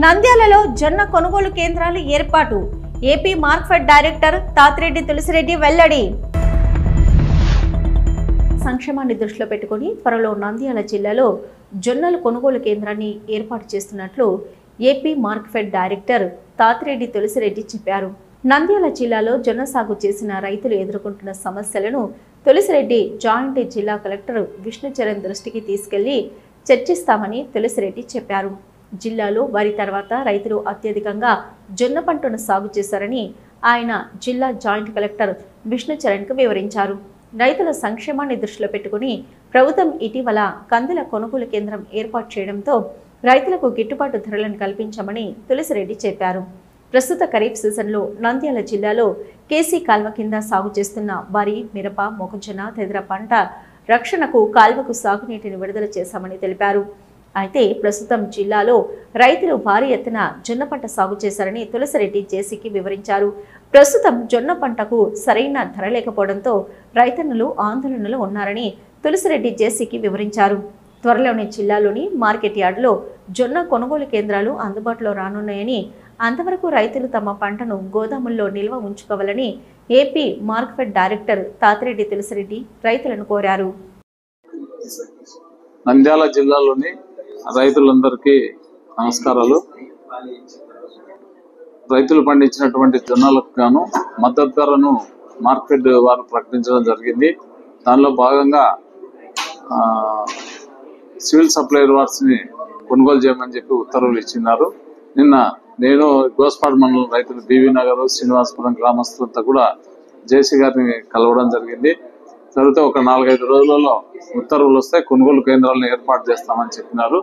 నంద్యాలలో జొన్న కొనుగోలు కేంద్రాలు ఏర్పాటు. AP market director Tatireddy Tulasireddy వెల్లడి. సంక్షేమాన్ని దృష్టిలో పెట్టుకుని త్వరలో నంద్యాల జిల్లాలో జొన్నల కొనుగోలు కేంద్రాన్ని ఏర్పాటు చేస్తున్నట్లు AP market director Tatireddy Tulasireddy చెప్పారు. నంద్యాల జిల్లాలో జొన్న సాగు చేసిన రైతులు ఎదుర్కొంటున్న సమస్యలను తులసిరెడ్డి జాయింట్ జిల్లా కలెక్టర్ విష్ణుచరణ్ దృష్టికి తీసుకెళ్లి చర్చిస్తామని తులసిరెడ్డి చెప్పారు. జిల్లాలో వరి తర్వాత రైతులు అత్యధికంగా జొన్న పంటను సాగు చేశారని ఆయన జిల్లా జాయింట్ కలెక్టర్ విష్ణుచరణ్కు వివరించారు. రైతుల సంక్షేమాన్ని దృష్టిలో పెట్టుకుని ప్రభుత్వం ఇటీవల కందుల కొనుగోలు కేంద్రం ఏర్పాటు చేయడంతో రైతులకు గిట్టుబాటు ధరలను కల్పించామని తులసిరెడ్డి చెప్పారు. ప్రస్తుత ఖరీఫ్ సీజన్లో నంద్యాల జిల్లాలో కేసీ కాల్వ కింద సాగు చేస్తున్న వరి, మిరప, మొక్కజొన్న తదితర పంట రక్షణకు కాల్వకు సాగునీటిని విడుదల చేశామని తెలిపారు. అయితే ప్రస్తుతం జిల్లాలో రైతులు భారీ ఎత్తున జొన్న పంట సాగు చేశారని తులసిరెడ్డి జేసీకి వివరించారు. ప్రస్తుతం జొన్న పంటకు సరైన ధర లేకపోవడంతో రైతన్నులు ఆందోళనలో ఉన్నారని తులసిరెడ్డి జేసీకి వివరించారు. త్వరలోనే జిల్లాలోని మార్కెట్ యార్డులో జొన్న కొనుగోలు కేంద్రాలు అందుబాటులో రానున్నాయని, అంతవరకు రైతులు తమ పంటను గోదాముల్లో నిల్వ ఉంచుకోవాలని AP market director Tatireddy Tulasireddy రైతులను కోరారు. నంద్యాల జిల్లాలోని రైతులందరికీ నమస్కారాలు. రైతులు పండించినటువంటి జొన్నలకు గాను మద్దతు ధరను మార్కెట్ వారు ప్రకటించడం జరిగింది. దానిలో భాగంగా సివిల్ సప్లైర్ వార్స్ని కొనుగోలు చేయమని చెప్పి ఉత్తర్వులు ఇచ్చినారు. నిన్న నేను గోస్పాడ్ మండలం రైతులు బీవీ నగర్, శ్రీనివాసపురం గ్రామస్తులంతా కూడా జేసీ గారిని కలవడం జరిగింది. జరిగితే ఒక 4-5 రోజులలో ఉత్తర్వులు వస్తే కొనుగోలు కేంద్రాలను ఏర్పాటు చేస్తామని చెప్పినారు.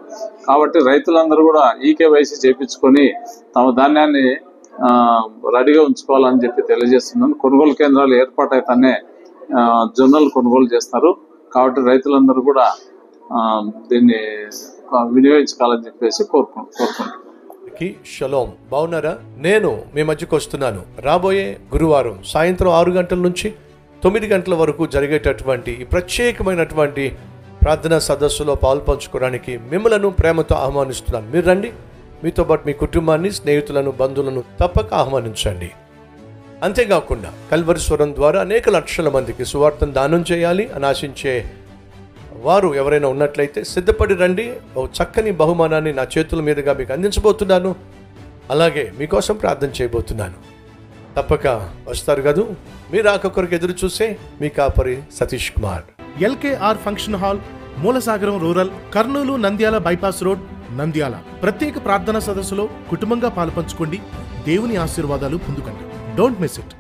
కాబట్టి రైతులందరూ కూడా ఈకేవైసీ చేయించుకొని తమ ధాన్యాన్ని రెడీగా ఉంచుకోవాలని చెప్పి తెలియజేస్తున్నాను. కొనుగోలు కేంద్రాలు ఏర్పాటైతేనే జొన్నలు కొనుగోలు చేస్తారు. కాబట్టి రైతులందరూ కూడా దీన్ని వినియోగించుకోవాలని చెప్పేసి కోరుకుంటున్నాను. షలోం, బాగున్నారా? నేను మీ మధ్యకు వస్తున్నాను. రాబోయే గురువారం సాయంత్రం 6 గంటల నుంచి 9 గంటల వరకు జరిగేటటువంటి ఈ ప్రత్యేకమైనటువంటి ప్రార్థనా సదస్సులో పాల్పంచుకోవడానికి మిమ్మలను ప్రేమతో ఆహ్వానిస్తున్నాను. మీరు రండి. మీతో పాటు మీ కుటుంబాన్ని, స్నేహితులను, బంధువులను తప్పక ఆహ్వానించండి. అంతేకాకుండా కల్వరి స్వరం ద్వారా అనేక లక్షల మందికి సువార్తను దానం చేయాలి అని ఆశించే వారు ఎవరైనా ఉన్నట్లయితే సిద్ధపడి రండి. ఓ చక్కని బహుమానాన్ని నా చేతుల మీదుగా మీకు అందించబోతున్నాను. అలాగే మీకోసం ప్రార్థన చేయబోతున్నాను. తప్పక వస్తారు కదూ. మీరు ఆకొకరికి ఎదురు చూసే మీ కాపరి Satish Kumar. LKR function hall, Moolasagaram rural, Kurnool Nandyal bypass road, Nandyal. ప్రత్యేక ప్రార్థనా సదస్సులో కుటుంబంగా పాలుపంచుకోండి. దేవుని ఆశీర్వాదాలు పొందుకోండి. Don't miss it.